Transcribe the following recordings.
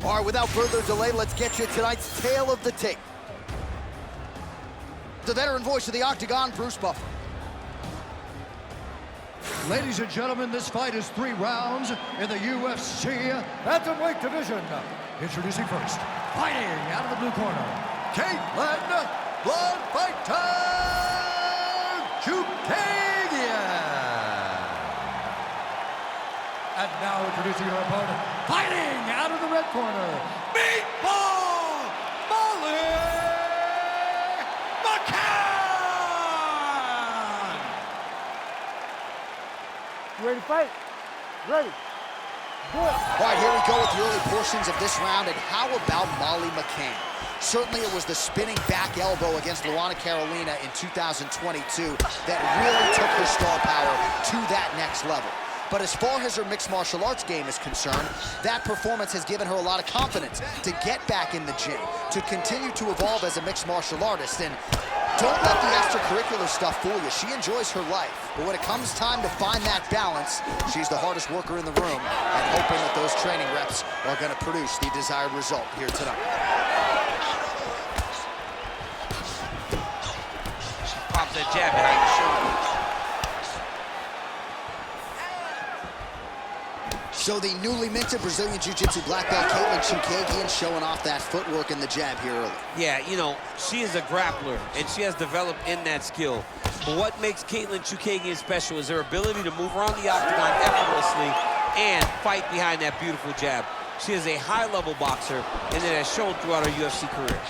All right, without further delay, let's get you tonight's tale of the tape. The veteran voice of the Octagon, Bruce Buffer. Ladies and gentlemen, this fight is 3 rounds in the UFC Bantamweight division. Introducing first, fighting out of the blue corner, Katlyn Blood Fighter Chukagian. And now introducing her opponent, fighting out of the red corner, Meatball McCann. You ready to fight? Ready. All right, here we go with the early portions of this round, and how about Molly McCann? Certainly it was the spinning back elbow against Luana Carolina in 2022 that really took her star power to that next level. But as far as her mixed martial arts game is concerned, that performance has given her a lot of confidence to get back in the gym, to continue to evolve as a mixed martial artist. And don't let the extracurricular stuff fool you. She enjoys her life. But when it comes time to find that balance, she's the hardest worker in the room, and hoping that those training reps are going to produce the desired result here tonight. She pops that jab behind the shoulder. So the newly minted Brazilian Jiu-Jitsu black belt Katlyn Chukagian showing off that footwork and the jab here early. Yeah, you know, she is a grappler, and she has developed in that skill. But what makes Katlyn Chukagian special is her ability to move around the octagon effortlessly and fight behind that beautiful jab. She is a high-level boxer, and it has shown throughout her UFC career.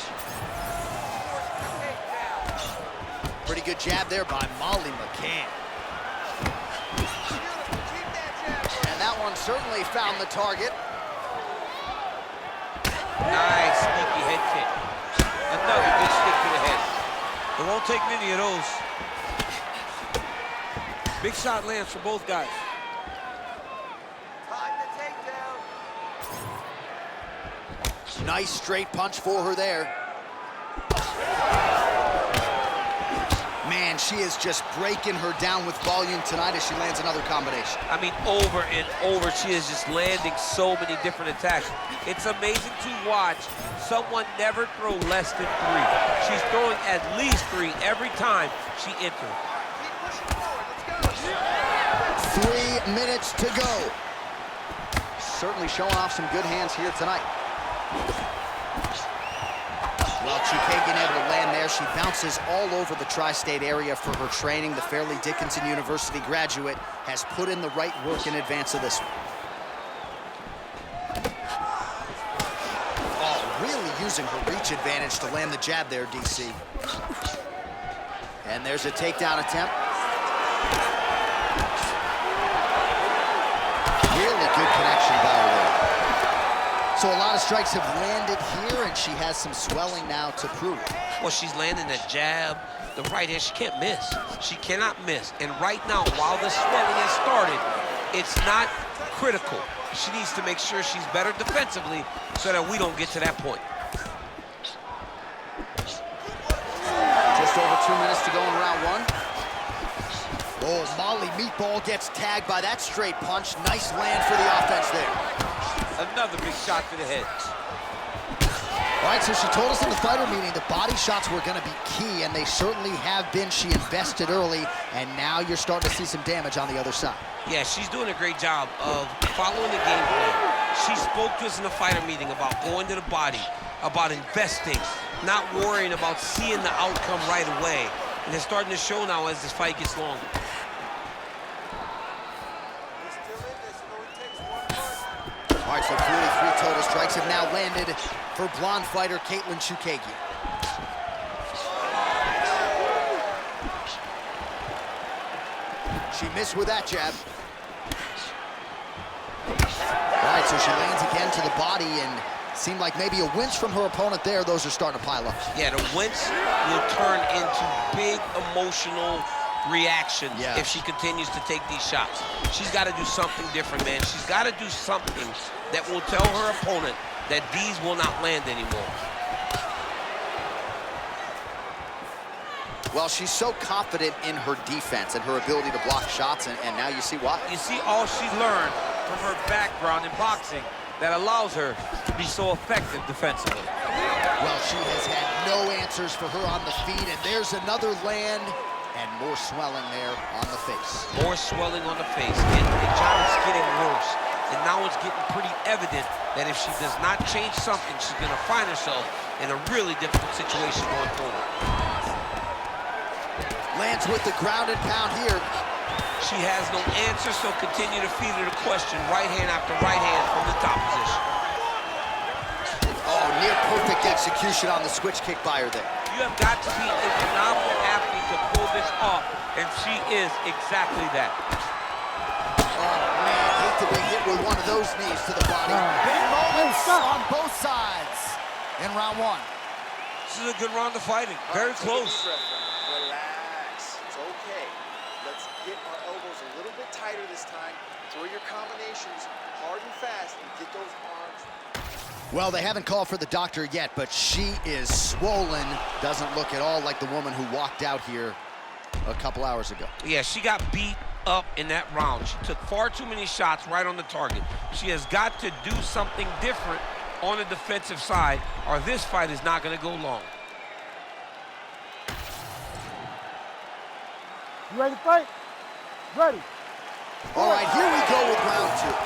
Pretty good jab there by Molly McCann. That one certainly found the target. Nice, sneaky head kick. Another good stick to the head. It won't take many of those. Big shot lands for both guys. Nice straight punch for her there. Man, she is just breaking her down with volume tonight as she lands another combination. I mean, over and over, she is just landing so many different attacks. It's amazing to watch someone never throw less than 3. She's throwing at least 3 every time she enters. 3 minutes to go. Certainly showing off some good hands here tonight. Well, Chukagian able to land there. She bounces all over the tri-state area for her training. The Fairleigh Dickinson University graduate has put in the right work in advance of this one. Oh, really using her reach advantage to land the jab there, DC. And there's a takedown attempt. Really good connection by her there. So a lot of strikes have landed here, and she has some swelling now to prove it. Well, she's landing that jab, the right hand. She can't miss. She cannot miss. And right now, while the swelling has started, it's not critical. She needs to make sure she's better defensively so that we don't get to that point. Just over 2 minutes to go in round 1. Oh, Molly Meatball gets tagged by that straight punch. Nice land for the offense there. Another big shot to the head. All right, so she told us in the fighter meeting the body shots were going to be key, and they certainly have been. She invested early, and now you're starting to see some damage on the other side. Yeah, she's doing a great job of following the game plan. She spoke to us in the fighter meeting about going to the body, about investing, not worrying about seeing the outcome right away. And it's starting to show now as this fight gets longer. All right, so 43 total strikes have now landed for blonde fighter Katlyn Chukagian. She missed with that jab. All right, so she lands again to the body, and seemed like maybe a winch from her opponent there. Those are starting to pile up. Yeah, the winch will turn into big emotional reaction if she continues to take these shots. She's got to do something different, man. She's got to do something that will tell her opponent that these will not land anymore. Well, she's so confident in her defense and her ability to block shots, and now you see why. You see all she learned from her background in boxing. that allows her to be so effective defensively. Well, she has had no answers for her on the feet, and there's another land, and more swelling there on the face. More swelling on the face, and John, it's getting worse. And now it's getting pretty evident that if she does not change something, she's gonna find herself in a really difficult situation going forward. Lands with the ground and pound here. She has no answer, so continue to feed her the question, right hand after right hand from the top position. Oh, near perfect execution on the switch kick by her there. You have got to be a phenomenal athlete to pull this off, and she is exactly that. Oh, man, hate to be hit with one of those knees to the body. Big moments on both sides in round one. This is a good round of fighting, very close. Relax, it's okay. Let's get our elbows a little bit tighter this time. Throw your combinations hard and fast and get those arms. Well, they haven't called for the doctor yet, but she is swollen. Doesn't look at all like the woman who walked out here a couple hours ago. Yeah, she got beat up in that round. She took far too many shots right on the target. She has got to do something different on the defensive side, or this fight is not going to go long. You ready to fight? Ready. All right, here we go with round two.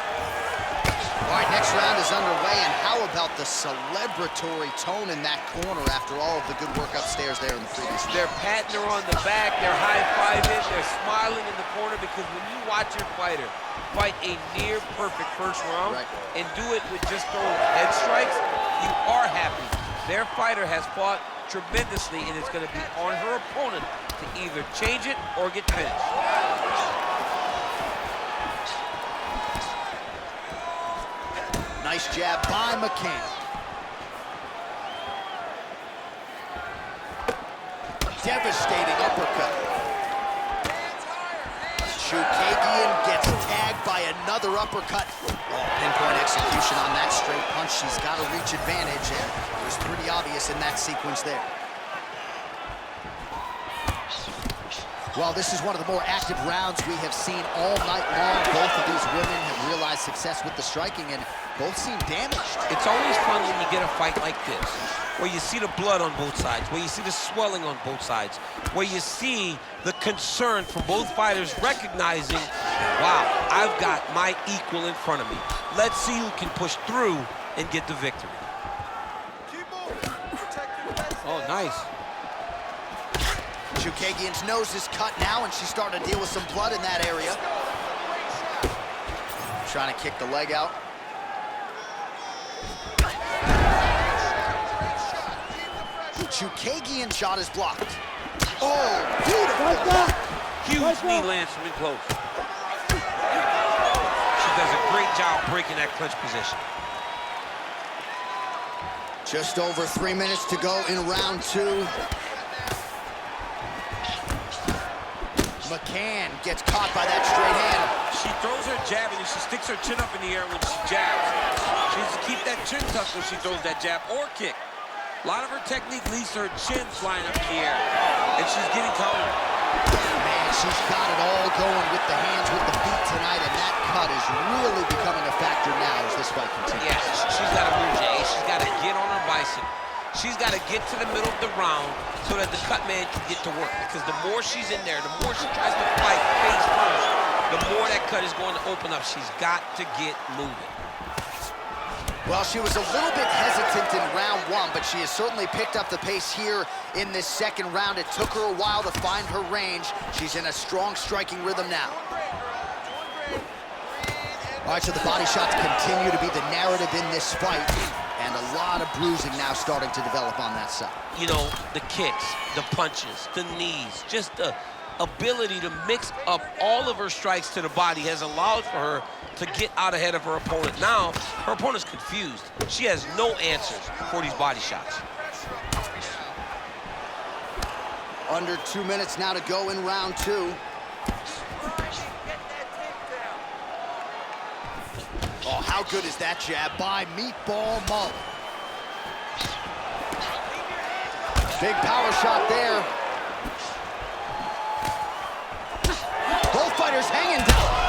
All right, next round is underway, and how about the celebratory tone in that corner after all of the good work upstairs there in the previous round? They're patting her on the back, they're high-fiving, they're smiling in the corner, because when you watch your fighter fight a near-perfect first round and do it with just throwing head strikes, you are happy. Their fighter has fought tremendously, and it's going to be on her opponent to either change it or get finished. Nice jab by McCann. Devastating uppercut. Chukagian gets tagged by another uppercut. Oh, pinpoint execution on that straight punch. She's got a reach advantage, and it was pretty obvious in that sequence there. Well, this is one of the more active rounds we have seen all night long. Both of these women have realized success with the striking, and both seem damaged. It's always fun when you get a fight like this, where you see the blood on both sides, where you see the swelling on both sides, where you see the concern from both fighters recognizing, wow, I've got my equal in front of me. Let's see who can push through and get the victory. Oh, nice. Chukagian's nose is cut now, and she's starting to deal with some blood in that area. Trying to kick the leg out. Chukagian's shot is blocked. Oh, beautiful. Huge knee lands from in close. She does a great job breaking that clinch position. Just over 3 minutes to go in round two. McCann gets caught by that straight hand. She throws her jab and she sticks her chin up in the air when she jabs. She needs to keep that chin tucked when she throws that jab or kick. A lot of her technique leads to her chin flying up in the air, and she's getting countered. Man, she's got it all going with the hands, with the feet tonight, and that cut is really becoming a factor now as this fight continues. Yeah, she's got to move, Jay. She's got to get on her bison. She's got to get to the middle of the round so that the cut man can get to work, because the more she's in there, the more she tries to fight face first, the more that cut is going to open up. She's got to get moving. Well, she was a little bit hesitant in round one, but she has certainly picked up the pace here in this second round. It took her a while to find her range. She's in a strong striking rhythm now. All right, so the body shots continue to be the narrative in this fight, and a lot of bruising now starting to develop on that side. You know, the kicks, the punches, the knees, just the ability to mix up all of her strikes to the body has allowed for her to get out ahead of her opponent. Now, her opponent's confused. She has no answers for these body shots. Under 2 minutes now to go in round two. Oh, how good is that jab by Meatball Mullen? Big power shot there. Both fighters hanging down.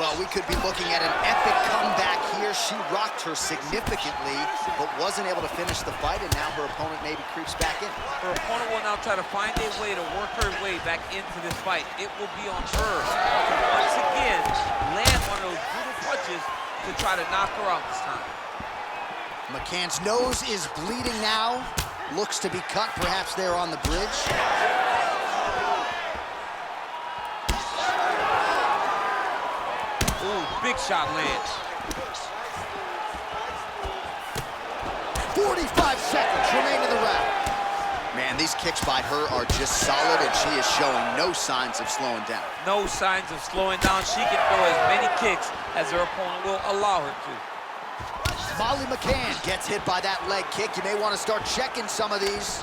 Well, we could be looking at an epic comeback here. She rocked her significantly, but wasn't able to finish the fight, and now her opponent maybe creeps back in. Her opponent will now try to find a way to work her way back into this fight. It will be on her to once again land one of those brutal punches to try to knock her out this time. McCann's nose is bleeding now. Looks to be cut, perhaps there on the bridge. Ooh, big shot lands. 45 seconds remain in the round. Man, these kicks by her are just solid, and she is showing no signs of slowing down. No signs of slowing down. She can throw as many kicks as her opponent will allow her to. Molly McCann gets hit by that leg kick. You may want to start checking some of these.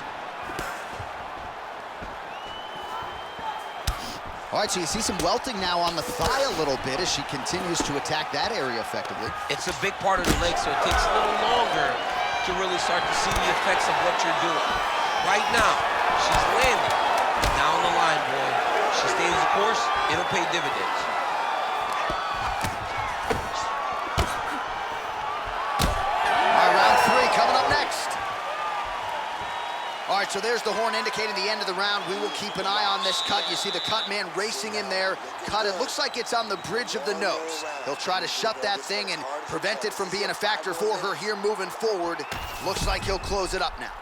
All right, so you see some welting now on the thigh a little bit as she continues to attack that area effectively. It's a big part of the leg, so it takes a little longer to really start to see the effects of what you're doing. Right now, she's landing. Down the line, boy. She stays the course, it'll pay dividends. Coming up next. All right, so there's the horn indicating the end of the round. We will keep an eye on this cut. You see the cut man racing in there. Cut, it looks like it's on the bridge of the nose. He'll try to shut that thing and prevent it from being a factor for her here moving forward. Looks like he'll close it up now.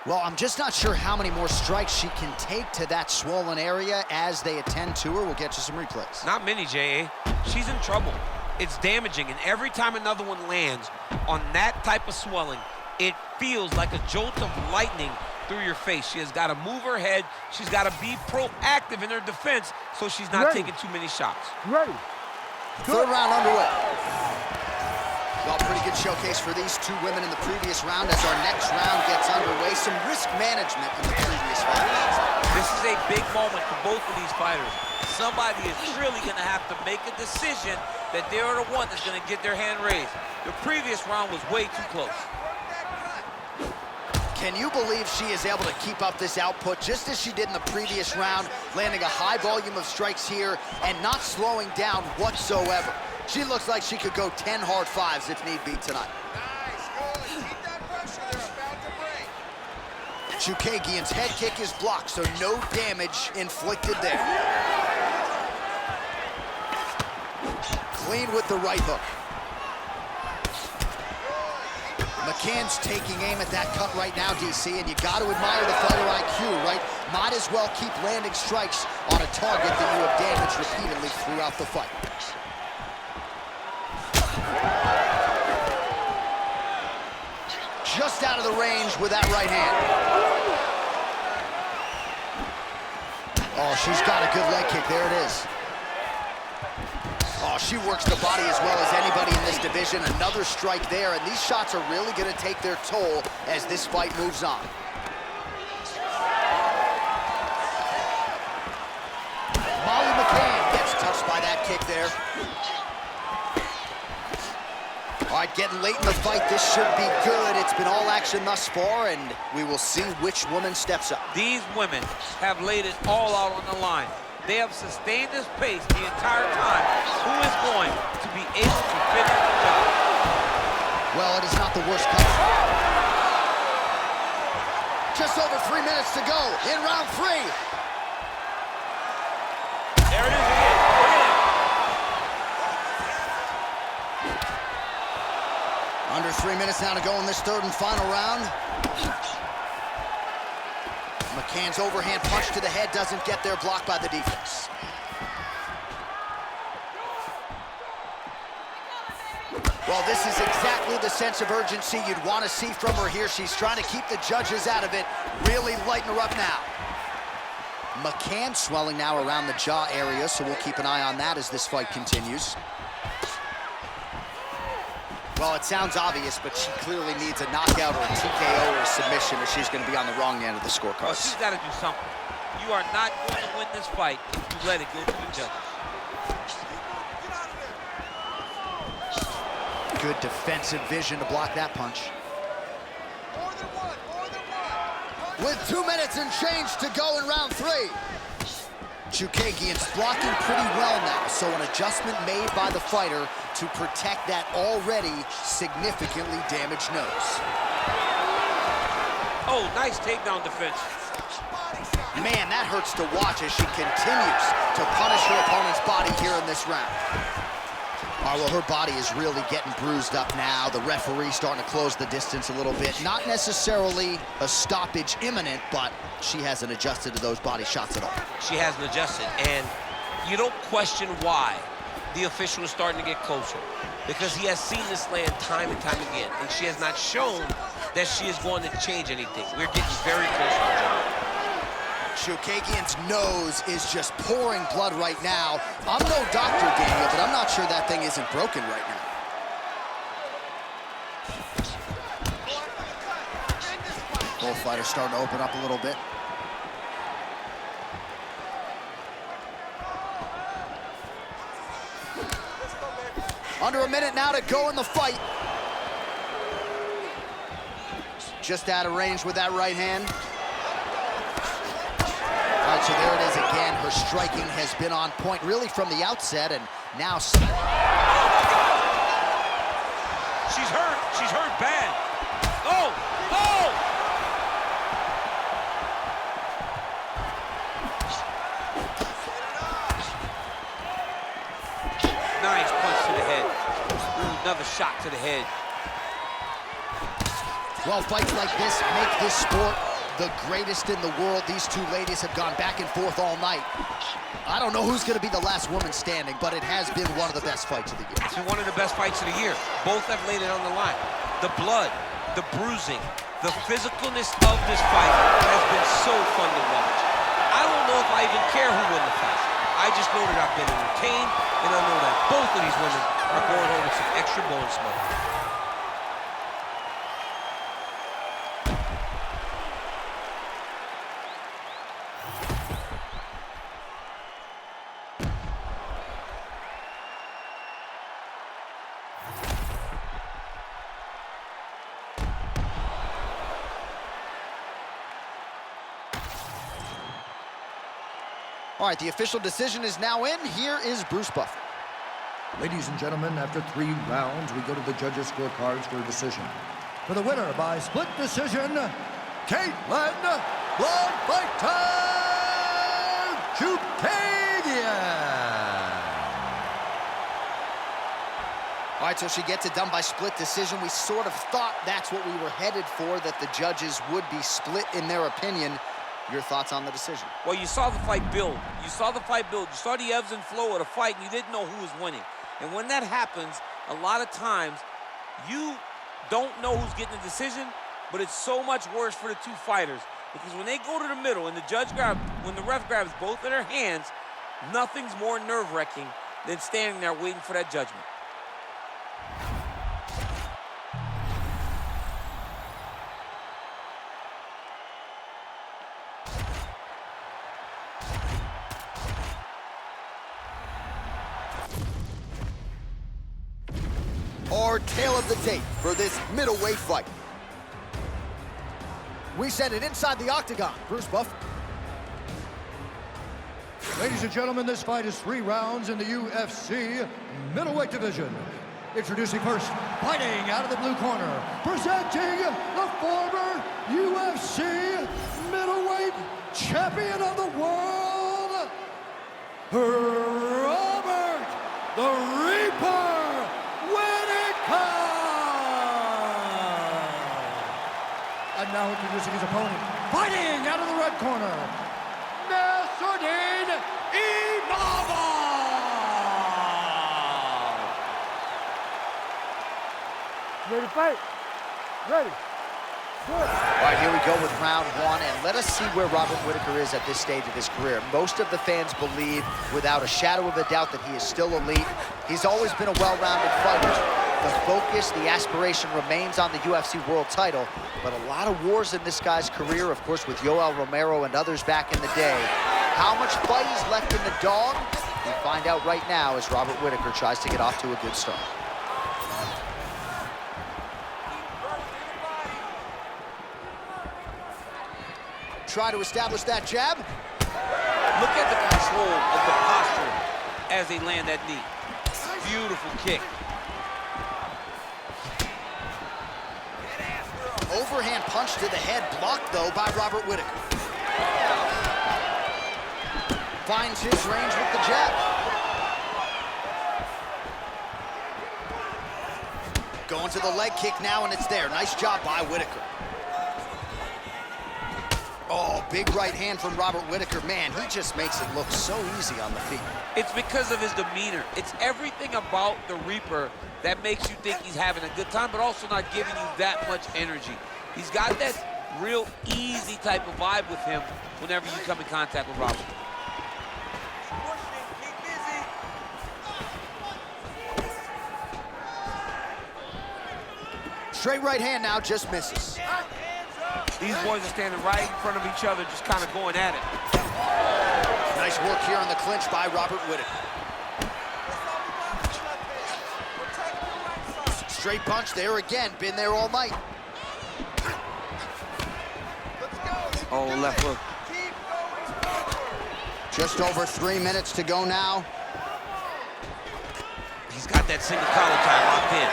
Well, I'm just not sure how many more strikes she can take to that swollen area as they attend to her. We'll get you some replays. Not many, J.A. She's in trouble. It's damaging, and every time another one lands on that type of swelling, it feels like a jolt of lightning through your face. She has got to move her head. She's got to be proactive in her defense so she's not taking too many shots. Ready. Third round underway. Well, pretty good showcase for these two women in the previous round as our next round gets underway. Some risk management in the previous fight. This is a big moment for both of these fighters. Somebody is really going to have to make a decision that they are the one that's going to get their hand raised. The previous round was way too close. Can you believe she is able to keep up this output just as she did in the previous round, landing a high volume of strikes here and not slowing down whatsoever? She looks like she could go 10 hard fives if need be tonight. Nice, good. Keep that pressure there. About to break. Chookagian's head kick is blocked, so no damage inflicted there. Clean with the right hook. McCann's taking aim at that cut right now, DC, and you got to admire the fighter IQ, right? Might as well keep landing strikes on a target that you have damaged repeatedly throughout the fight. Just out of the range with that right hand. Oh, she's got a good leg kick. There it is. Oh, she works the body as well as anybody in this division. Another strike there, and these shots are really going to take their toll as this fight moves on. Molly McCann gets touched by that kick there. All right, getting late in the fight, this should be good. It's been all action thus far, and we will see which woman steps up. These women have laid it all out on the line. They have sustained this pace the entire time. Who is going to be able to finish the job? Well, it is not the worst cut. Just over 3 minutes to go in round 3. There it is again. Look at it. Under 3 minutes now to go in this third and final round. McCann's overhand punch to the head doesn't get there, blocked by the defense. Well, this is exactly the sense of urgency you'd want to see from her here. She's trying to keep the judges out of it, really lighten her up now. McCann swelling now around the jaw area, so we'll keep an eye on that as this fight continues. Well, it sounds obvious, but she clearly needs a knockout or a TKO or a submission, or she's going to be on the wrong end of the scorecard. Well, she's got to do something. You are not going to win this fight if you let it go to the judges. Good defensive vision to block that punch. More than one. With 2 minutes and change to go in round 3. Chookagian's blocking pretty well now, so an adjustment made by the fighter to protect that already significantly damaged nose. Oh, nice takedown defense. Man, that hurts to watch as she continues to punish her opponent's body here in this round. All right, well, her body is really getting bruised up now. The referee starting to close the distance a little bit. Not necessarily a stoppage imminent, but she hasn't adjusted to those body shots at all. She hasn't adjusted, and you don't question why the official is starting to get closer, because he has seen this land time and time again, and she has not shown that she is going to change anything. We're getting very close to each other. Chookagian's nose is just pouring blood right now. I'm no doctor, Daniel, but I'm not sure that thing isn't broken right now. Both fighters starting to open up a little bit. Under a minute now to go in the fight. Just out of range with that right hand. All right, so there it is again. Her striking has been on point really from the outset, and now... Oh, my God! She's hurt. She's hurt bad. Oh! Oh! Nice punch to the head. Ooh, another shot to the head. Well, fights like this make this sport the greatest in the world. These two ladies have gone back and forth all night. I don't know who's going to be the last woman standing, but it has been one of the best fights of the year. It's been one of the best fights of the year. Both have laid it on the line. The blood, the bruising, the physicalness of this fight has been so fun to watch. I don't know if I even care who won the fight. I just know that I've been entertained, and I know that both of these women are going home with some extra bone smoke. All right, the official decision is now in. Here is Bruce Buffer. Ladies and gentlemen, after 3 rounds, we go to the judges' scorecards for a decision. For the winner by split decision, Katlyn "Blood Fighter" Chookagian. All right, so she gets it done by split decision. We sort of thought that's what we were headed for, that the judges would be split in their opinion. Your thoughts on the decision? Well, you saw the fight build. You saw the fight build. You saw the ebbs and flow of the fight, and you didn't know who was winning. And when that happens, a lot of times, you don't know who's getting the decision, but it's so much worse for the two fighters. Because when they go to the middle and when the ref grabs both of their hands, nothing's more nerve-wracking than standing there waiting for that judgment. Our tale of the tape for this middleweight fight. We send it inside the octagon. Bruce Buffer. Ladies and gentlemen, this fight is 3 rounds in the UFC middleweight division. Introducing first, fighting out of the blue corner, presenting the former UFC middleweight champion of the world, Robert the Reaper Whittaker! And now introducing his opponent, fighting out of the red corner, Nassourdine Imavov! Ready to fight? Ready. Good. All right, here we go with round 1, and let us see where Robert Whittaker is at this stage of his career. Most of the fans believe, without a shadow of a doubt, that he is still elite. He's always been a well-rounded fighter. The focus, the aspiration remains on the UFC world title, but a lot of wars in this guy's career, of course, with Yoel Romero and others back in the day. How much fight is left in the dog? We'll find out right now as Robert Whittaker tries to get off to a good start. Try to establish that jab. Look at the control of the posture as they land that knee. Beautiful kick. Overhand punch to the head, blocked though by Robert Whittaker. Finds his range with the jab. Going to the leg kick now, and it's there. Nice job by Whittaker. Oh, big right hand from Robert Whittaker. Man, he just makes it look so easy on the feet. It's because of his demeanor. It's everything about the Reaper that makes you think he's having a good time, but also not giving you that much energy. He's got that real easy type of vibe with him whenever you come in contact with Robert. Straight right hand now, just misses. These boys are standing right in front of each other, just kind of going at it. Nice work here on the clinch by Robert Whittaker. Straight punch there again, been there all night. Oh, left hook. Just over 3 minutes to go now. He's got that single collar tie locked in.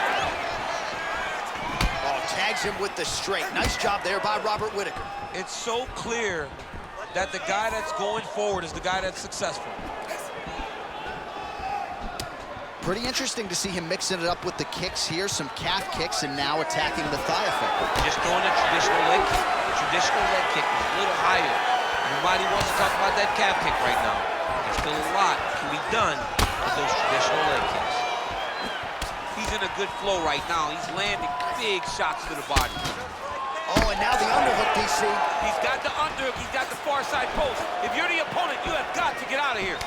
Oh, tags him with the straight. Nice job there by Robert Whittaker. It's so clear that the guy that's going forward is the guy that's successful. Pretty interesting to see him mixing it up with the kicks here, some calf kicks, and now attacking the thigh effect. Just throwing a traditional leg kick. Traditional leg kick is a little higher. Everybody wants to talk about that calf kick right now. There's still a lot can be done with those traditional leg kicks. He's in a good flow right now. He's landing big shots to the body. Oh, and now the underhook, DC. He's got the underhook. He's got the far side post. If you're the opponent, you have got to get out of here.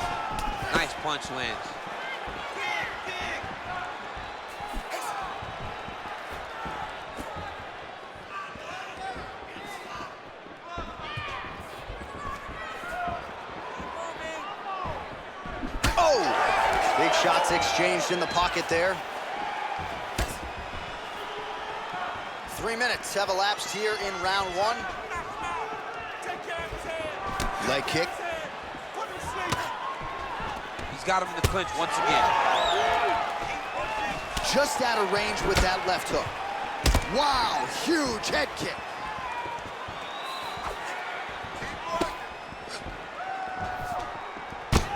Nice punch lands. Oh! Big shots exchanged in the pocket there. 3 minutes have elapsed here in round one. Leg kick. He's got him in the clinch once again. Just out of range with that left hook. Wow, huge head kick.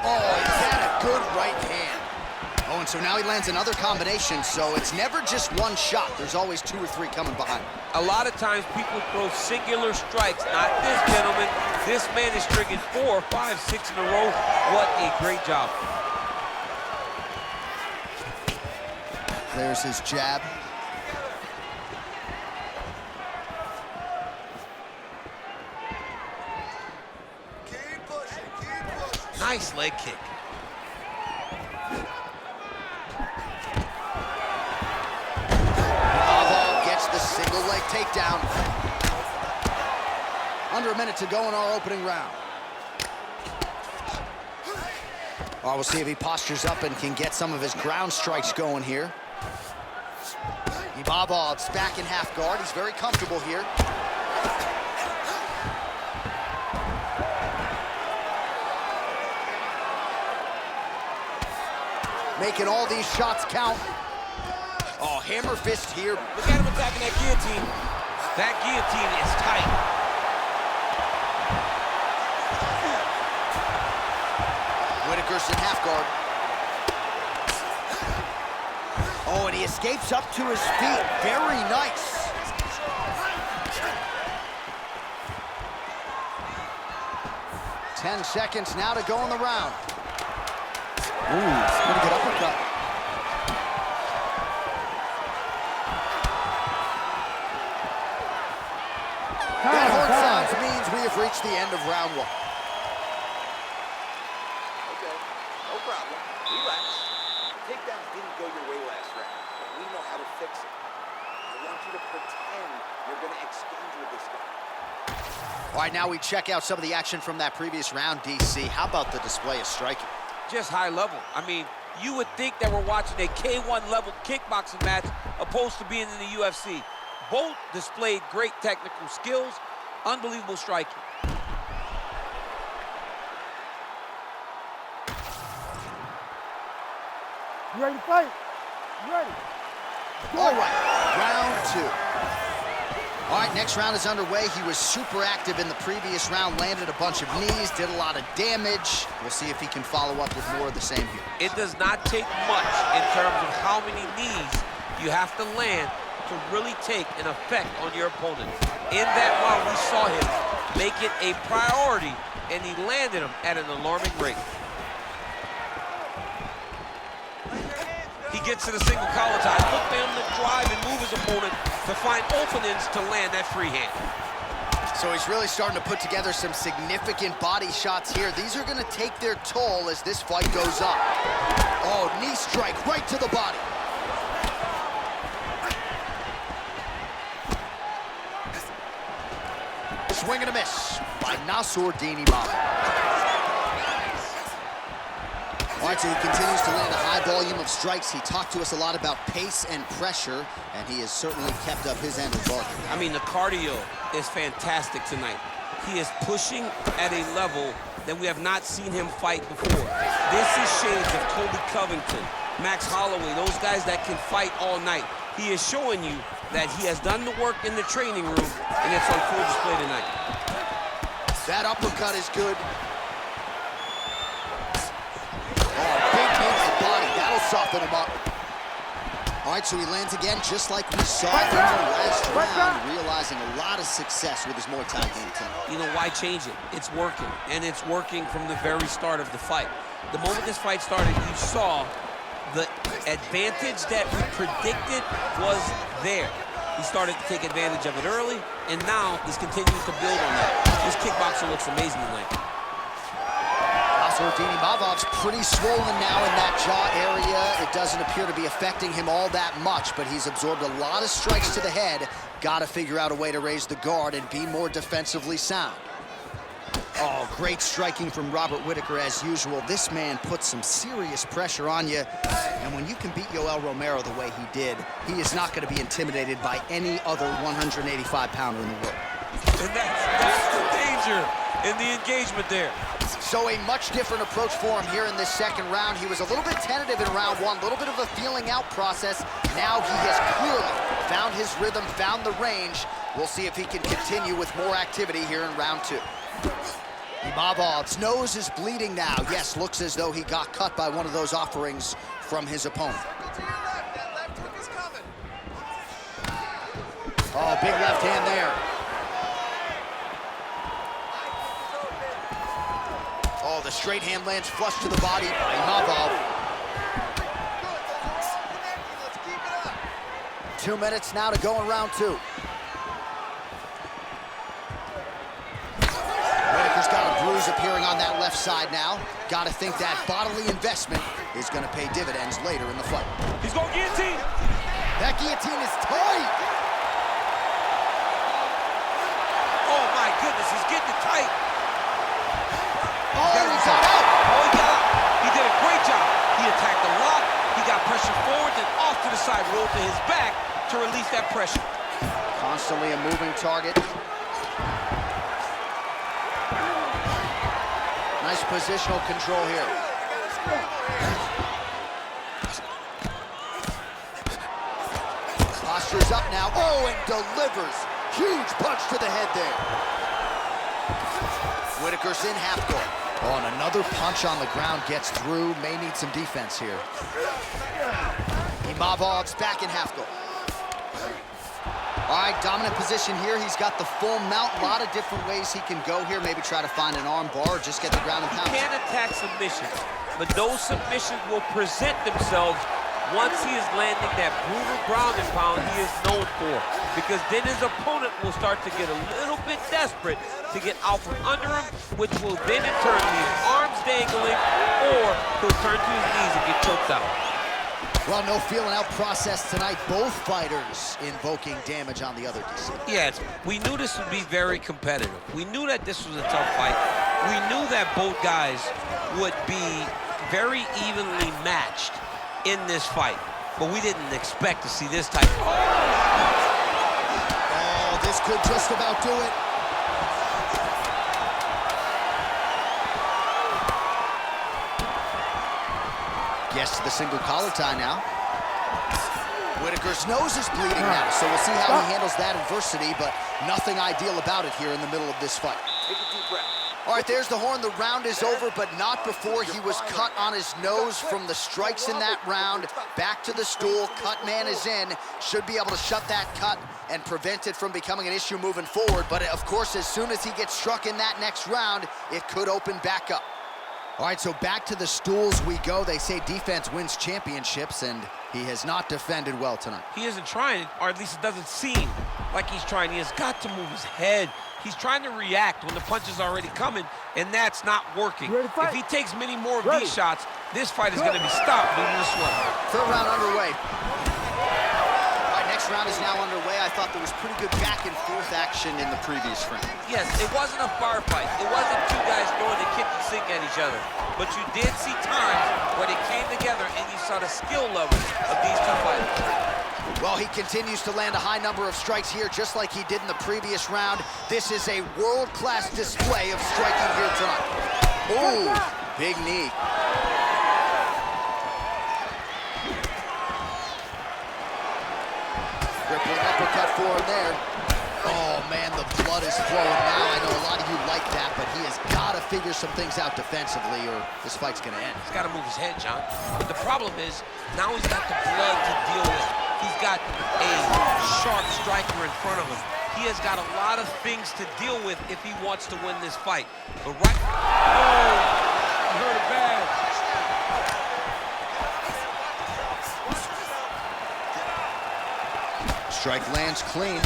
Oh, he's had a good right hand. Oh, and so now he lands another combination, so it's never just one shot. There's always 2 or 3 coming behind. A lot of times people throw singular strikes. Not this gentleman. This man is stringing 4, 5, 6 in a row. What a great job. There's his jab. Nice leg kick. Imavov gets the single leg takedown. Under a minute to go in our opening round. Oh, we'll see if he postures up and can get some of his ground strikes going here. Imavov's back in half guard. He's very comfortable here. Making all these shots count. Oh, hammer fist here. Look at him attacking that guillotine. That guillotine is tight. Whittaker's in half guard. Oh, and he escapes up to his feet. Very nice. Ten seconds now to go in the round. Ooh, pretty good uppercut. That horn sounds means we have reached the end of round one. Okay, no problem. Relax. Takedowns didn't go your way last round, but we know how to fix it. I want you to pretend you're going to exchange with this guy. All right, now we check out some of the action from that previous round, DC. How about the display of striking? Just high level. I mean, you would think that we're watching a K1 level kickboxing match opposed to being in the UFC. Both displayed great technical skills, unbelievable striking. You ready to fight? You ready? All right, round 2. All right, next round is underway. He was super active in the previous round, landed a bunch of knees, did a lot of damage. We'll see if he can follow up with more of the same here. It does not take much in terms of how many knees you have to land to really take an effect on your opponent. In that round, we saw him make it a priority, and he landed him at an alarming rate. He gets to the single collar tie. Look for him to drive and move his opponent to find openings to land that free hand. So he's really starting to put together some significant body shots here. These are going to take their toll as this fight goes up. Oh, knee strike right to the body. Swing and a miss by Nassourdine. All right, so he continues to land a high volume of strikes. He talked to us a lot about pace and pressure, and he has certainly kept up his end of the bargain. I mean, the cardio is fantastic tonight. He is pushing at a level that we have not seen him fight before. This is shades of Colby Covington, Max Holloway, those guys that can fight all night. He is showing you that he has done the work in the training room, and it's on full display tonight. That uppercut is good. Oh, big knee to the body. That'll soften him up. All right, so he lands again, just like we saw in the last round, realizing a lot of success with his Muay Thai game tonight. You know, why change it? It's working, and it's working from the very start of the fight. The moment this fight started, you saw the advantage that we predicted was there. He started to take advantage of it early, and now he's continuing to build on that. This kickboxer looks amazing tonight. Imavov's pretty swollen now in that jaw area. It doesn't appear to be affecting him all that much, but he's absorbed a lot of strikes to the head. Got to figure out a way to raise the guard and be more defensively sound. Oh, great striking from Robert Whittaker as usual. This man puts some serious pressure on you. And when you can beat Yoel Romero the way he did, he is not going to be intimidated by any other 185-pounder in the world. And that's the danger in the engagement there. So a much different approach for him here in this second round. He was a little bit tentative in round 1, a little bit of a feeling out process. Now he has clearly found his rhythm, found the range. We'll see if he can continue with more activity here in round 2. Imavov's nose is bleeding now. Yes, looks as though he got cut by one of those offerings from his opponent. Oh, big left hand there. Oh, the straight hand lands flush to the body by Imavov. 2 minutes now to go in round 2. Whittaker's got a bruise appearing on that left side now. Got to think that bodily investment is going to pay dividends later in the fight. He's going guillotine. That guillotine is tight. Oh, my goodness, he's getting it tight. Oh, he got out. Oh, he got out. He did a great job. He attacked the lock. He got pressure forward, then off to the side, rolled to his back to release that pressure. Constantly a moving target. Nice positional control here. Posture's up now. Oh, and delivers. Huge punch to the head there. Whittaker's in half guard. Oh, and another punch on the ground gets through. May need some defense here. Imavov's back in half guard. All right, dominant position here. He's got the full mount. A lot of different ways he can go here. Maybe try to find an arm bar or just get the ground and pound. He can attack submissions, but those submissions will present themselves once he is landing that brutal ground and pound he is known for. Because then his opponent will start to get a little bit desperate to get out from under him, which will then in turn leave arms dangling, or he'll turn to his knees and get choked out. Well, no feeling out process tonight. Both fighters invoking damage on the other DC. Yes, we knew this would be very competitive. We knew that this was a tough fight. We knew that both guys would be very evenly matched in this fight, but we didn't expect to see this type. Oh, this could just about do it. Gets to the single collar tie now. Whittaker's nose is bleeding now, so we'll see how he handles that adversity, but nothing ideal about it here in the middle of this fight. Take a deep breath. All right, there's the horn. The round is over, but not before he was cut on his nose from the strikes in that round. Back to the stool. Cut man is in. Should be able to shut that cut and prevent it from becoming an issue moving forward. But, of course, as soon as he gets struck in that next round, it could open back up. All right, so back to the stools we go. They say defense wins championships, and he has not defended well tonight. He isn't trying, or at least it doesn't seem like he's trying. He has got to move his head. He's trying to react when the punch is already coming, and that's not working. If he takes many more of these shots, this fight is going to be stopped moving this way. Third round underway. All right, next round is now underway. I thought there was pretty good back and forth action in the previous round. Yes, it wasn't a bar fight. It wasn't two guys throwing the kitchen sink at each other. But you did see times where they came together and you saw the skill level of these two fighters. Well, he continues to land a high number of strikes here, just like he did in the previous round. This is a world-class display of striking here tonight. Ooh, big knee. Rippling uppercut for him there. Oh, man, the blood is flowing now. I know a lot of you like that, but he has got to figure some things out defensively or this fight's going to end. He's got to move his head, John. But the problem is, now he's got the blood to deal with. He's got a sharp striker in front of him. He has got a lot of things to deal with if he wants to win this fight. But right... Oh, he hurt it bad. Strike lands clean.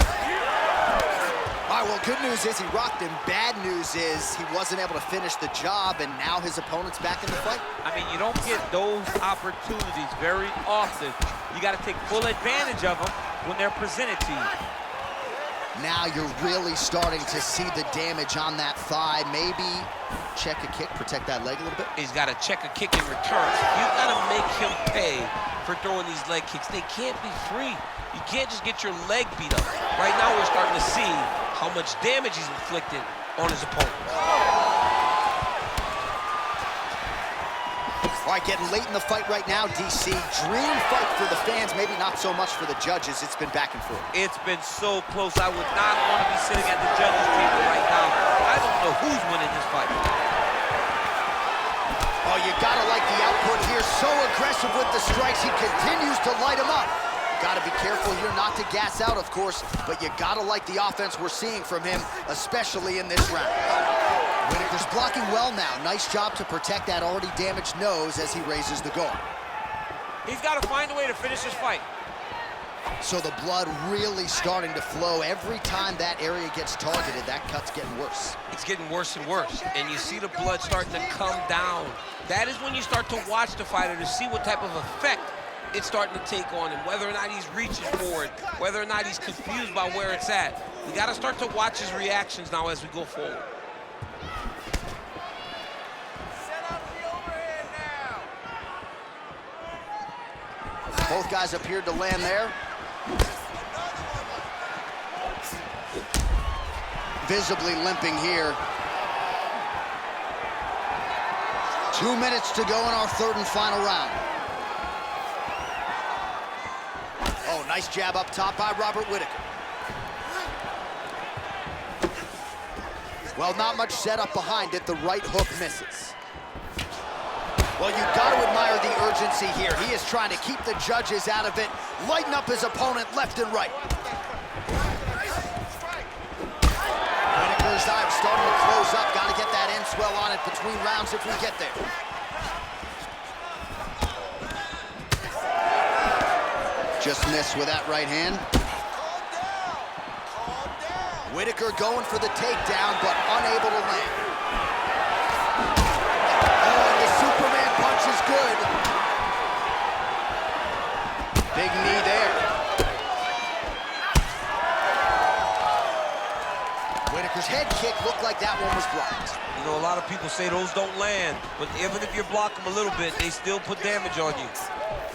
All right, well, good news is he rocked him. Bad news is he wasn't able to finish the job, and now his opponent's back in the fight. I mean, you don't get those opportunities very often. You got to take full advantage of them when they're presented to you. Now you're really starting to see the damage on that thigh. Maybe check a kick, protect that leg a little bit. He's got to check a kick in return. You've got to make him pay for throwing these leg kicks. They can't be free. You can't just get your leg beat up. Right now we're starting to see how much damage he's inflicted on his opponent. All right, getting late in the fight right now, DC. Dream fight for the fans, maybe not so much for the judges. It's been back and forth. It's been so close. I would not want to be sitting at the judges' table right now. I don't know who's winning this fight. Oh, you gotta like the output here. So aggressive with the strikes. He continues to light him up. Gotta be careful here not to gas out, of course, but you gotta like the offense we're seeing from him, especially in this round. Whittaker's blocking well now. Nice job to protect that already damaged nose as he raises the guard. He's got to find a way to finish this fight. So the blood really starting to flow. Every time that area gets targeted, that cut's getting worse. It's getting worse and worse, and you see the blood starting to come down. That is when you start to watch the fighter to see what type of effect it's starting to take on him, whether or not he's reaching for it, whether or not he's confused by where it's at. We got to start to watch his reactions now as we go forward. Both guys appeared to land there. Visibly limping here. 2 minutes to go in our third and final round. Oh, nice jab up top by Robert Whittaker. Well, not much setup behind it. The right hook misses. Well, you've got to admire the urgency here. He is trying to keep the judges out of it, lighten up his opponent left and right. Whittaker's eye starting to close up. Got to get that end swell on it between rounds if we get there. Just missed with that right hand. Whittaker going for the takedown, but unable to land. Superman punch is good. Big knee there. Whittaker's head kick looked like that one was blocked. You know, a lot of people say those don't land, but even if you block them a little bit, they still put damage on you.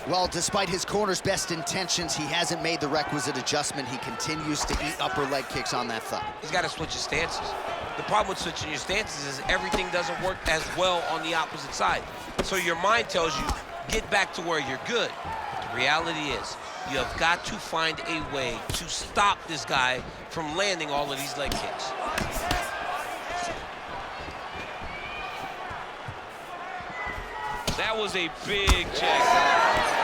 Well, despite his corner's best intentions, he hasn't made the requisite adjustment. He continues to eat upper leg kicks on that thigh. He's got to switch his stances. The problem with switching your stances is everything doesn't work as well on the opposite side. So your mind tells you, get back to where you're good. The reality is, you have got to find a way to stop this guy from landing all of these leg kicks. That was a big check.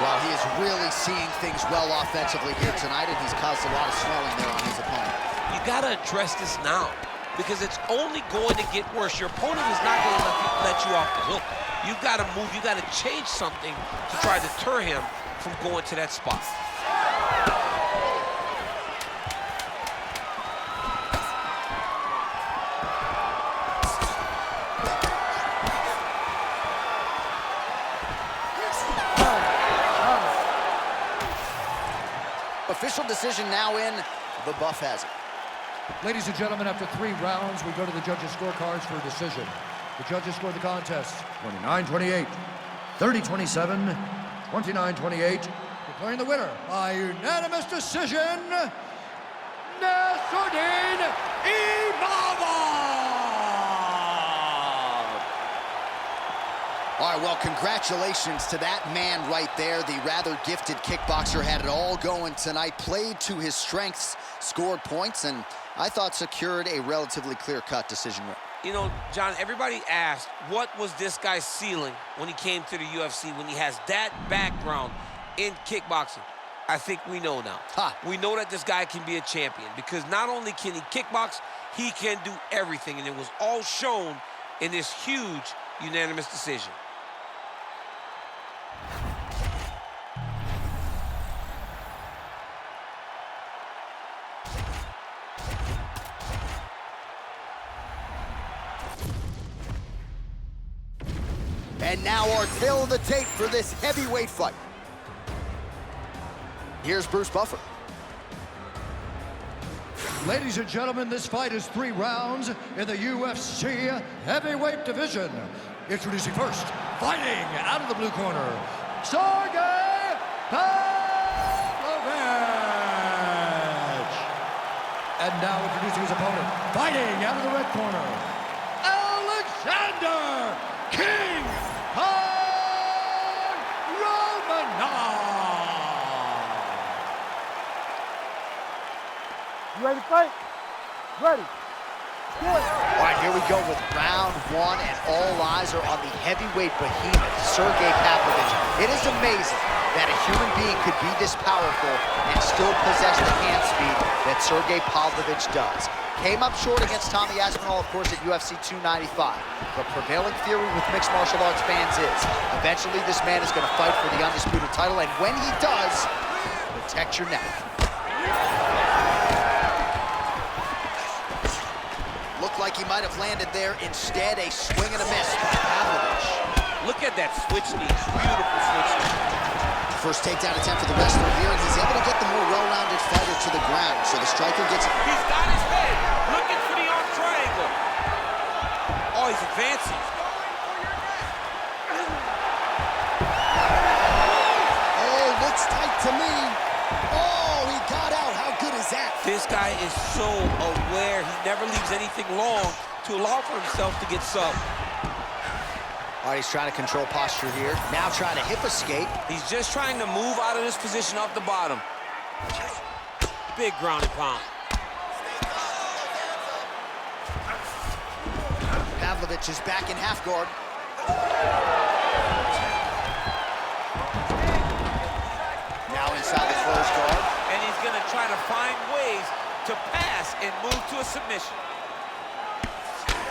Well, he is really seeing things well offensively here tonight, and he's caused a lot of swelling there on his opponent. You gotta address this now, because it's only going to get worse. Your opponent is not going to let you off the hook. You've got to move, you got to change something to try to deter him from going to that spot. Official decision now in. The buff has it. Ladies and gentlemen, after 3 rounds, we go to the judges' scorecards for a decision. The judges scored the contest 29-28, 30-27, 29-28. Declaring the winner by unanimous decision, Nassourdine Imavov! All right, well, congratulations to that man right there. The rather gifted kickboxer had it all going tonight, played to his strengths, scored points, and I thought secured a relatively clear-cut decision win. You know, John, everybody asked, what was this guy's ceiling when he came to the UFC, when he has that background in kickboxing? I think we know now. We know that this guy can be a champion, because not only can he kickbox, he can do everything, and it was all shown in this huge unanimous decision. And now our tale of the tape for this heavyweight fight. Here's Bruce Buffer. Ladies and gentlemen, this fight is 3 rounds in the UFC heavyweight division. Introducing first, fighting out of the blue corner, Sergei Pavlovich. And now introducing his opponent, fighting out of the red corner, Alexander King Romanov. You ready to fight? Ready. Good. All right, here we go with round 1, and all eyes are on the heavyweight behemoth, Sergei Pavlovich. It is amazing that a human being could be this powerful and still possess the hand speed that Sergei Pavlovich does. Came up short against Tommy Aspinall, of course, at UFC 295. The prevailing theory with mixed martial arts fans is eventually this man is going to fight for the undisputed title, and when he does, protect your neck. Looked like he might have landed there. Instead, a swing and a miss by Pavlovich. Look at that switch knee. Beautiful switch knee. First takedown attempt for the wrestler here, and he's able to get the more well-rounded fighter to the ground. So the striker gets... He's got his head looking for the arm triangle. Oh, he's advancing. Oh, looks tight to me. Oh, he got out. How good is that? This guy is so aware. He never leaves anything long to allow for himself to get subbed. All right, he's trying to control posture here. Now trying to hip escape. He's just trying to move out of this position off the bottom. Big ground and pound. Pavlovich is back in half guard. Now inside the closed guard. And he's going to try to find ways to pass and move to a submission.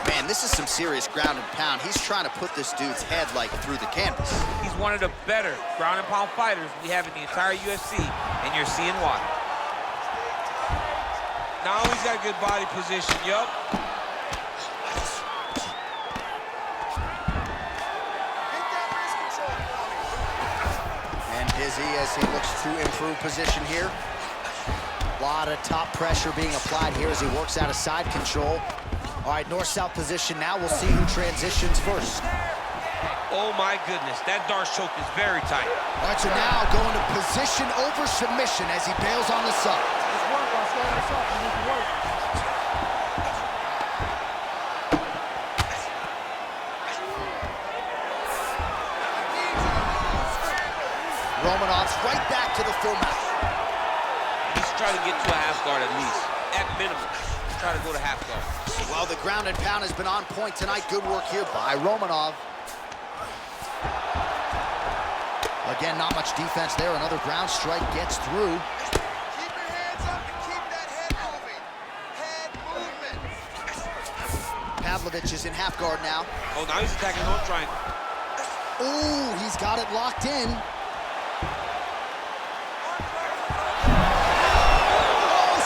Man, this is some serious ground and pound. He's trying to put this dude's head, like, through the canvas. He's one of the better ground and pound fighters we have in the entire UFC, and you're seeing why. Now he's got good body position, yup. And dizzy as he looks to improve position here. A lot of top pressure being applied here as he works out of side control. All right, north-south position now. We'll see who transitions first. Oh, my goodness. That Darce choke is very tight. All right, so now going to position over submission as he bails on the sub. Let's work on starting this up. We need to work. Romanov's right back to the full mount. He's trying to get to a half guard at least, at minimum. Try to go to half guard. Well, the ground and pound has been on point tonight. Good work here by Romanov. Again, not much defense there. Another ground strike gets through. Keep your hands up and keep that head moving. Head movement. Pavlovich is in half guard now. Oh, now he's attacking home triangle. Ooh, he's got it locked in.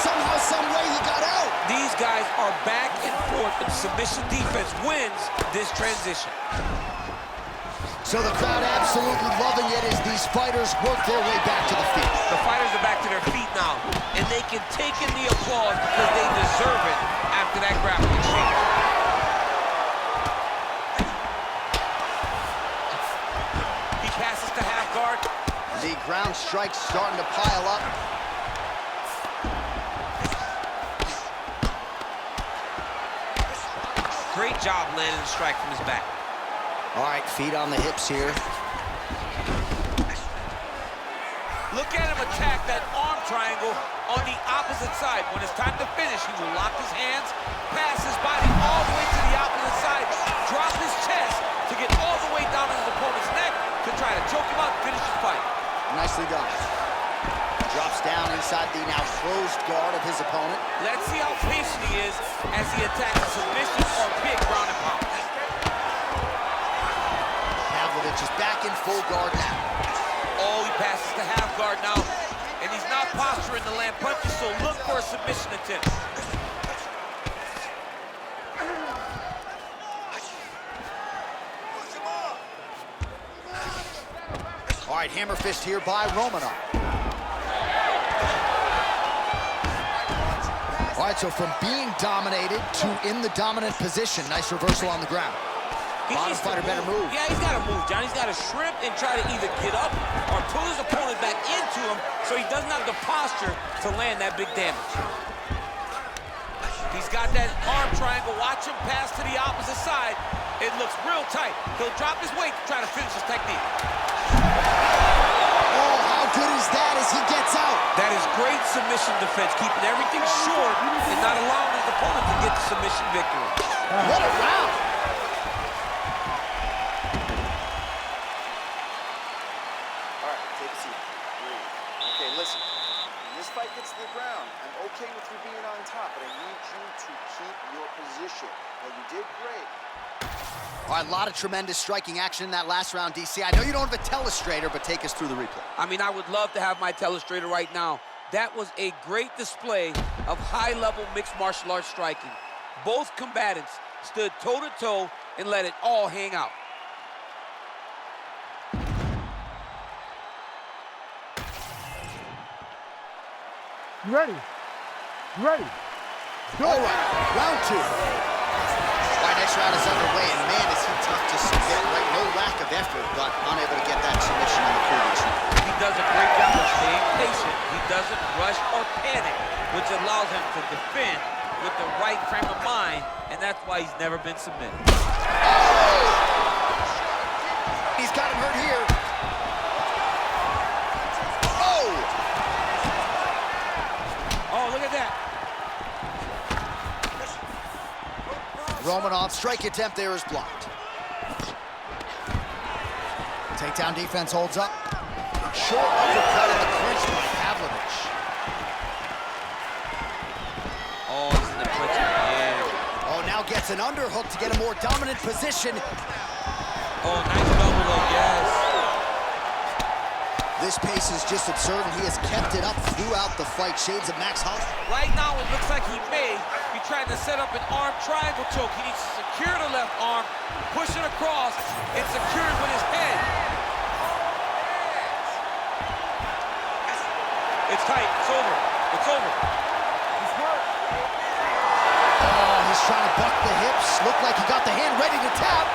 Somehow, some way, he got out. These guys are back and forth, and submission defense wins this transition. So the crowd absolutely loving it as these fighters work their way back to the feet. The fighters are back to their feet now, and they can take in the applause because they deserve it after that grappling exchange. He passes to half guard. The ground strike's starting to pile up. Great job landing the strike from his back. All right, feet on the hips here. Look at him attack that arm triangle on the opposite side. When it's time to finish, he will lock his hands, pass his body all the way to the opposite side, drop his chest to get all the way down to his opponent's neck to try to choke him out and finish the fight. Nicely done. Drops down inside the now closed guard of his opponent. Let's see how patient he is as he attacks a submission or big ground and pound. Pavlovich is back in full guard now. Oh, he passes to half guard now, and he's not posturing to land punches, so look for a submission attempt. All right, hammer fist here by Romanov. All right, so from being dominated to in the dominant position. Nice reversal on the ground. Bottom fighter better move. Yeah, he's got to move, John. He's got to shrimp and try to either get up or pull his opponent back into him so he doesn't have the posture to land that big damage. He's got that arm triangle. Watch him pass to the opposite side. It looks real tight. He'll drop his weight to try to finish his technique. Oh, how good is that as he gets out? That is great submission defense, keeping everything short and not allowing his opponent to get the submission victory. What a round. All right, take a seat. Breathe. Okay, listen. When this fight gets to the ground, I'm okay with you being on top, but I need you to keep your position. Now, you did great. All right, a lot of tremendous striking action in that last round, DC. I know you don't have a telestrator, but take us through the replay. I mean, I would love to have my telestrator right now. That was a great display of high-level mixed martial arts striking. Both combatants stood toe-to-toe and let it all hang out. You ready? You ready? All right, round two. All right, next round is underway, and man, is he tough to submit, right? No lack of effort, but unable to get that submission on the previous round. He does a great job of staying patient. He doesn't rush or panic, which allows him to defend with the right frame of mind, and that's why he's never been submitted. Oh! He's got him hurt here. Oh! Oh, look at that. Romanov's strike attempt there is blocked. Takedown defense holds up. Short uppercut in the clinch by Pavlovich. Oh, he's in the clinch again. Oh, now gets an underhook to get a more dominant position. Oh, nice double hook, yes. This pace is just absurd, and he has kept it up throughout the fight. Shades of Max Holloway. Right now, it looks like he may be trying to set up an arm triangle choke. He needs to secure the left arm, push it across, and secure it with his head. It's tight. It's over. It's over. Oh, he's trying to buck the hips. Looked like he got the hand ready to tap.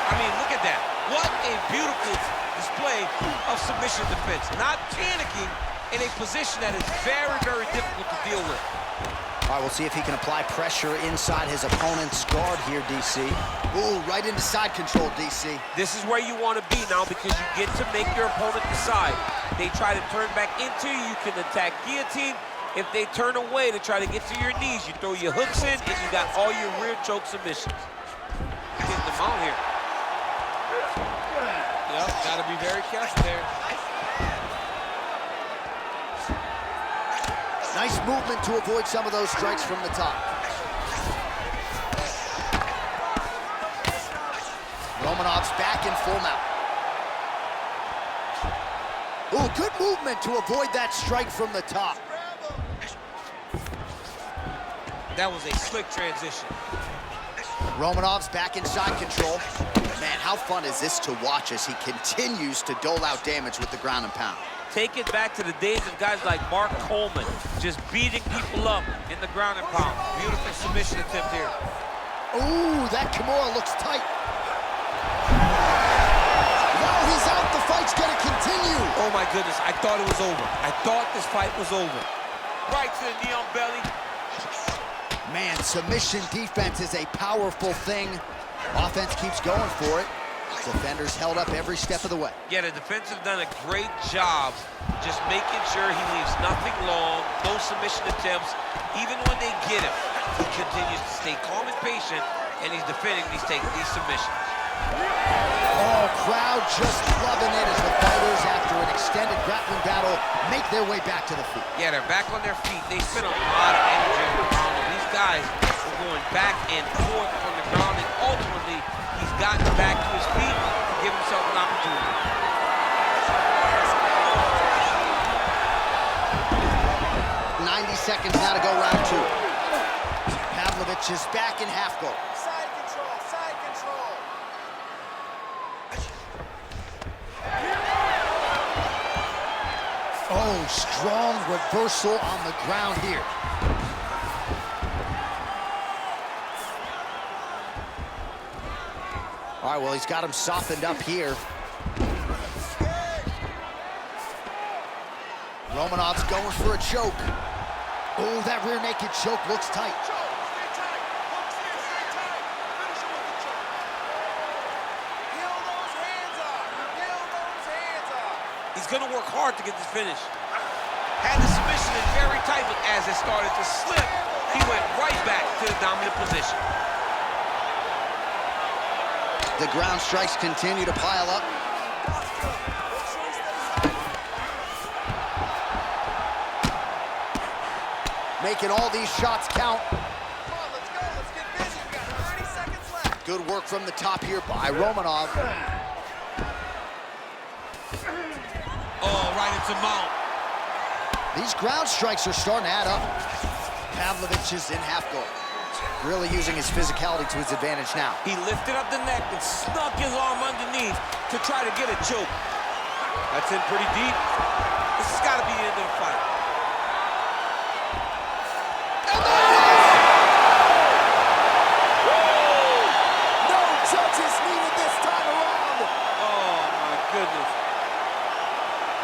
I mean, look at that. What a beautiful display of submission defense. Not panicking in a position that is very, very difficult to deal with. All right, we'll see if he can apply pressure inside his opponent's guard here, DC. Ooh, right into side control, DC. This is where you want to be now because you get to make your opponent decide. They try to turn back into you, you can attack guillotine. If they turn away to try to get to your knees, you throw your hooks in and you got all your rear choke submissions. Getting them out here. Yep, gotta be very careful there. Nice movement to avoid some of those strikes from the top. Romanov's back in full mount. Ooh, good movement to avoid that strike from the top. That was a slick transition. Romanov's back in side control. Man, how fun is this to watch as he continues to dole out damage with the ground and pound. Take it back to the days of guys like Mark Coleman, just beating people up in the ground and pound. Beautiful submission attempt here. Ooh, that Kimura looks tight. Now he's out, the fight's gonna continue. Oh my goodness, I thought it was over. I thought this fight was over. Right to the knee on belly. Man, submission defense is a powerful thing. Offense keeps going for it. Defenders held up every step of the way. Yeah, the defense have done a great job just making sure he leaves nothing long, no submission attempts. Even when they get him, he continues to stay calm and patient, and he's defending, he's taking these submissions. Oh, crowd just loving it as the fighters, after an extended grappling battle, make their way back to the feet. Yeah, they're back on their feet. They spent a lot of energy on the ground. These guys were going back and forth on the ground, and ultimately, he's gotten back to his feet to give himself an opportunity. Seconds now to go round two. Pavlovich is back in half guard. Side control, side control. Oh, strong reversal on the ground here. All right, well, he's got him softened up here. Romanov's going for a choke. Oh, that rear naked choke looks tight. He's going to work hard to get this finish. Had the submission in very tight, but as it started to slip, he went right back to the dominant position. The ground strikes continue to pile up. Making all these shots count. Come on, let's go. Let's get busy. We've got 30 seconds left. Good work from the top here by Romanov. Oh, right into mount. These ground strikes are starting to add up. Pavlovich is in half guard. Really using his physicality to his advantage now. He lifted up the neck and snuck his arm underneath to try to get a choke. That's in pretty deep. This has got to be the end of the fight.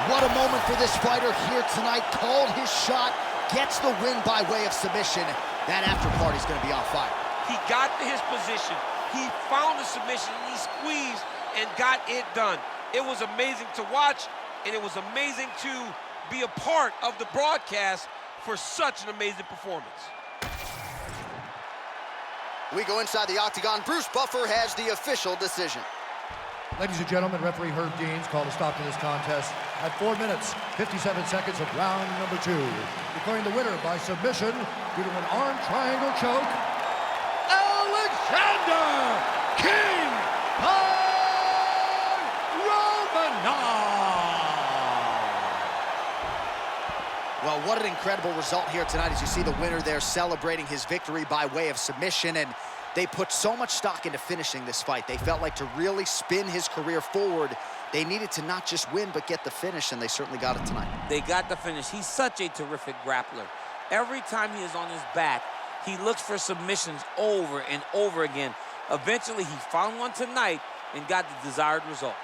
What a moment for this fighter here tonight. Called his shot, gets the win by way of submission. That after party's gonna be on fire. He got to his position. He found the submission, and he squeezed and got it done. It was amazing to watch, and it was amazing to be a part of the broadcast for such an amazing performance. We go inside the octagon. Bruce Buffer has the official decision. Ladies and gentlemen, referee Herb Deans called a stop to this contest at 4 minutes, 57 seconds of round number 2. Declaring the winner by submission due to an arm triangle choke, Alexander King Romanov. Well, what an incredible result here tonight as you see the winner there celebrating his victory by way of submission. And they put so much stock into finishing this fight. They felt like to really spin his career forward, they needed to not just win, but get the finish, and they certainly got it tonight. They got the finish. He's such a terrific grappler. Every time he is on his back, he looks for submissions over and over again. Eventually, he found one tonight and got the desired result.